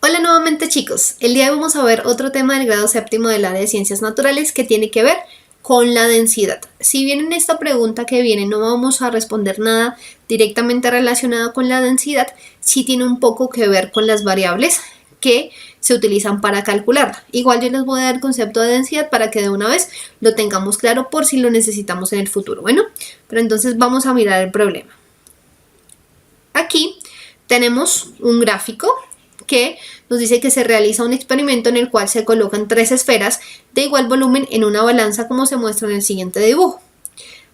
Hola nuevamente chicos, el día de hoy vamos a ver otro tema del grado séptimo del área de ciencias naturales que tiene que ver con la densidad. Si bien en esta pregunta que viene no vamos a responder nada directamente relacionado con la densidad, sí tiene un poco que ver con las variables que se utilizan para calcularla. Igual yo les voy a dar el concepto de densidad para que de una vez lo tengamos claro por si lo necesitamos en el futuro. Bueno, pero entonces vamos a mirar el problema. Aquí tenemos un gráfico que nos dice que se realiza un experimento en el cual se colocan tres esferas de igual volumen en una balanza como se muestra en el siguiente dibujo.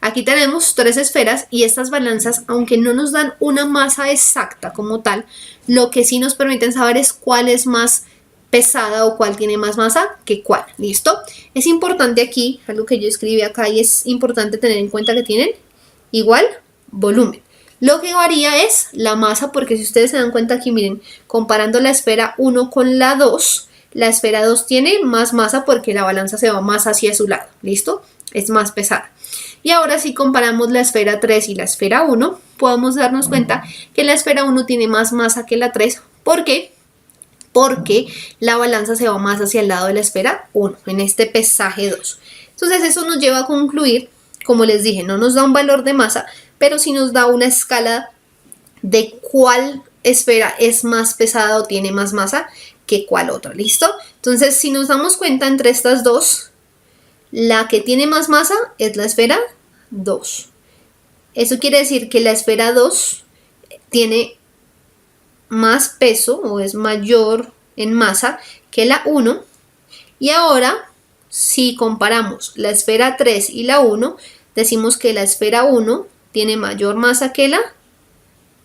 Aquí tenemos tres esferas y estas balanzas, aunque no nos dan una masa exacta como tal, lo que sí nos permiten saber es cuál es más pesada o cuál tiene más masa que cuál. ¿Listo? Es importante aquí, algo que yo escribí acá, y es importante tener en cuenta que tienen igual volumen. Lo que varía es la masa, porque si ustedes se dan cuenta aquí, miren, comparando la esfera 1 con la 2, la esfera 2 tiene más masa porque la balanza se va más hacia su lado, ¿listo? Es más pesada. Y ahora si comparamos la esfera 3 y la esfera 1, podemos darnos cuenta que la esfera 1 tiene más masa que la 3. ¿Por qué? Porque la balanza se va más hacia el lado de la esfera 1, en este pesaje 2. Entonces eso nos lleva a concluir, como les dije, no nos da un valor de masa, pero sí nos da una escala de cuál esfera es más pesada o tiene más masa que cuál otra, ¿listo? Entonces, si nos damos cuenta entre estas dos, la que tiene más masa es la esfera 2. Eso quiere decir que la esfera 2 tiene más peso o es mayor en masa que la 1. Y ahora, si comparamos la esfera 3 y la 1, decimos que la esfera 1 tiene mayor masa que la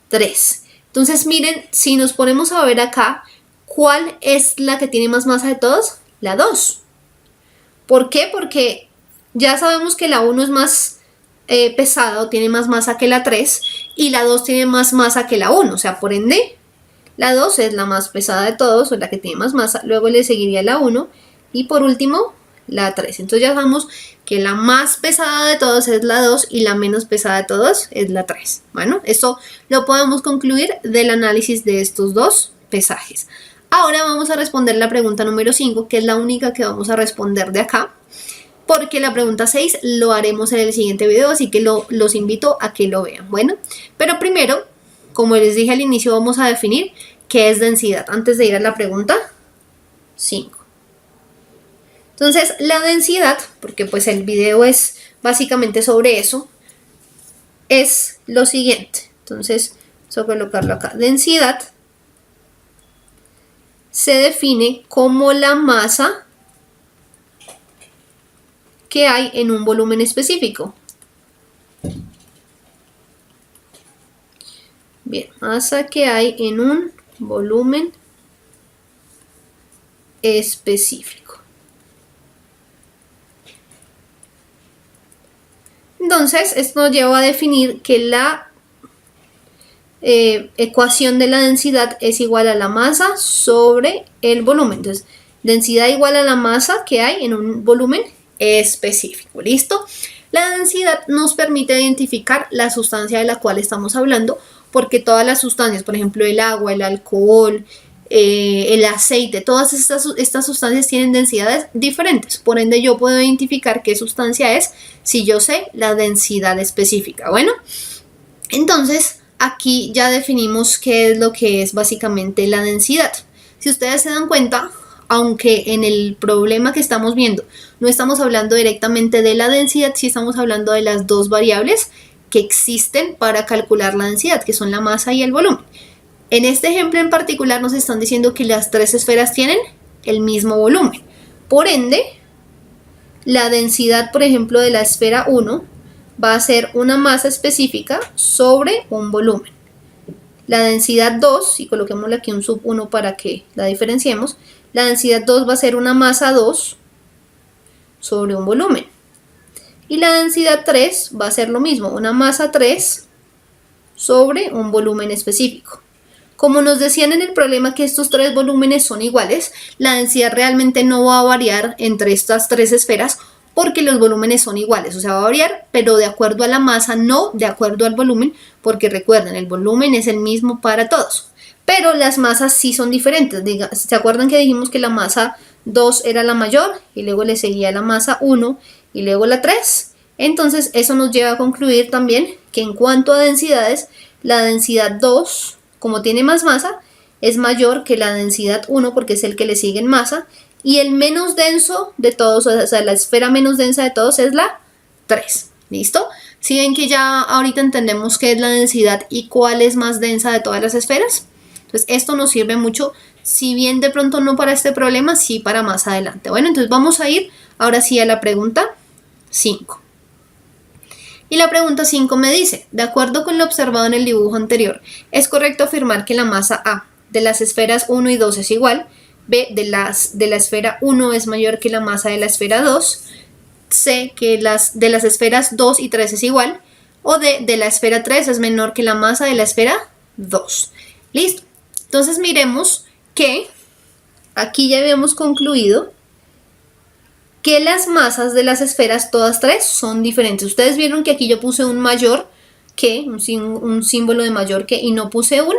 3. Entonces miren, si nos ponemos a ver acá, ¿cuál es la que tiene más masa de todas? La 2. ¿Por qué? Porque ya sabemos que la 1 es más pesada o tiene más masa que la 3 y la 2 tiene más masa que la 1. O sea, por ende, la 2 es la más pesada de todos o la que tiene más masa. Luego le seguiría la 1 y por último la 3. Entonces ya sabemos que la más pesada de todas es la 2 y la menos pesada de todas es la 3. Bueno, eso lo podemos concluir del análisis de estos dos pesajes. Ahora vamos a responder la pregunta número 5, que es la única que vamos a responder de acá, porque la pregunta 6 lo haremos en el siguiente video, así que los invito a que lo vean. Bueno, pero primero, como les dije al inicio, vamos a definir qué es densidad, antes de ir a la pregunta 5. Entonces, la densidad, porque pues el video es básicamente sobre eso, es lo siguiente. Entonces, vamos a colocarlo acá. Densidad se define como la masa que hay en un volumen específico. Bien, masa que hay en un volumen específico. Entonces, esto nos lleva a definir que la ecuación de la densidad es igual a la masa sobre el volumen. Entonces, densidad igual a la masa que hay en un volumen específico. ¿Listo? La densidad nos permite identificar la sustancia de la cual estamos hablando, porque todas las sustancias, por ejemplo, el agua, el alcohol, el aceite, todas estas sustancias tienen densidades diferentes. Por ende, yo puedo identificar qué sustancia es si yo sé la densidad específica. Bueno, entonces aquí ya definimos qué es lo que es básicamente la densidad. Si ustedes se dan cuenta, aunque en el problema que estamos viendo no estamos hablando directamente de la densidad, sí estamos hablando de las dos variables que existen para calcular la densidad, que son la masa y el volumen. En este ejemplo en particular nos están diciendo que las tres esferas tienen el mismo volumen. Por ende, la densidad, por ejemplo, de la esfera 1 va a ser una masa específica sobre un volumen. La densidad 2, y coloquémosle aquí un sub 1 para que la diferenciemos, la densidad 2 va a ser una masa 2 sobre un volumen. Y la densidad 3 va a ser lo mismo, una masa 3 sobre un volumen específico. Como nos decían en el problema que estos tres volúmenes son iguales, la densidad realmente no va a variar entre estas tres esferas porque los volúmenes son iguales, o sea, va a variar, pero de acuerdo a la masa, no de acuerdo al volumen, porque recuerden, el volumen es el mismo para todos. pero las masas sí son diferentes. ¿Se acuerdan que dijimos que la masa 2 era la mayor y luego le seguía la masa 1 y luego la 3? Entonces eso nos lleva a concluir también que en cuanto a densidades, la densidad 2, como tiene más masa, es mayor que la densidad 1 porque es el que le sigue en masa, y el menos denso de todos, o sea, la esfera menos densa de todos es la 3. ¿Listo? Si ven que ya ahorita entendemos qué es la densidad y cuál es más densa de todas las esferas. Entonces esto nos sirve mucho, si bien de pronto no para este problema, sí para más adelante. Bueno, entonces vamos a ir ahora sí a la pregunta 5. Y la pregunta 5 me dice, de acuerdo con lo observado en el dibujo anterior, ¿es correcto afirmar que la masa A de las esferas 1 y 2 es igual? B, de la esfera 1 es mayor que la masa de la esfera 2. C, que de las esferas 2 y 3 es igual. O D, de la esfera 3 es menor que la masa de la esfera 2. Listo. Entonces miremos que aquí ya habíamos concluido que las masas de las esferas todas tres son diferentes. Ustedes vieron que aquí yo puse un mayor que, un símbolo de mayor que, y no puse un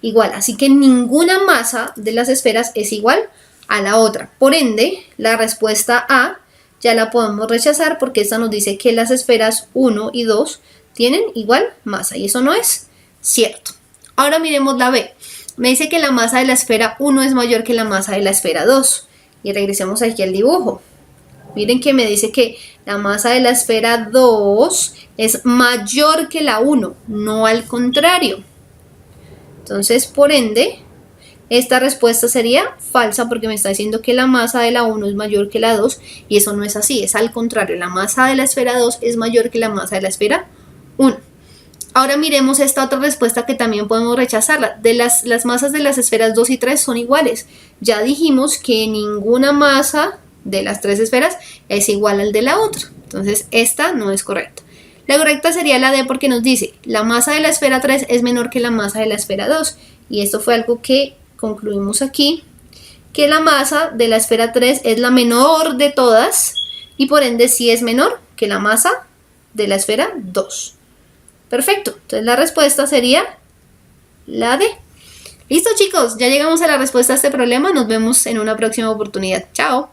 igual. Así que ninguna masa de las esferas es igual a la otra. Por ende, la respuesta A ya la podemos rechazar porque esta nos dice que las esferas 1 y 2 tienen igual masa y eso no es cierto. Ahora miremos la B. Me dice que la masa de la esfera 1 es mayor que la masa de la esfera 2. Y regresemos aquí al dibujo. Miren que me dice que la masa de la esfera 2 es mayor que la 1, no al contrario. Entonces, por ende, esta respuesta sería falsa porque me está diciendo que la masa de la 1 es mayor que la 2 y eso no es así, es al contrario. La masa de la esfera 2 es mayor que la masa de la esfera 1. Ahora miremos esta otra respuesta que también podemos rechazarla. Las masas de las esferas 2 y 3 son iguales. Ya dijimos que ninguna masa de las tres esferas es igual al de la otra. Entonces esta no es correcta. La correcta sería la D porque nos dice la masa de la esfera 3 es menor que la masa de la esfera 2. Y esto fue algo que concluimos aquí, que la masa de la esfera 3 es la menor de todas y por ende sí es menor que la masa de la esfera 2. Perfecto, entonces la respuesta sería la D. Listo chicos, ya llegamos a la respuesta a este problema, nos vemos en una próxima oportunidad. Chao.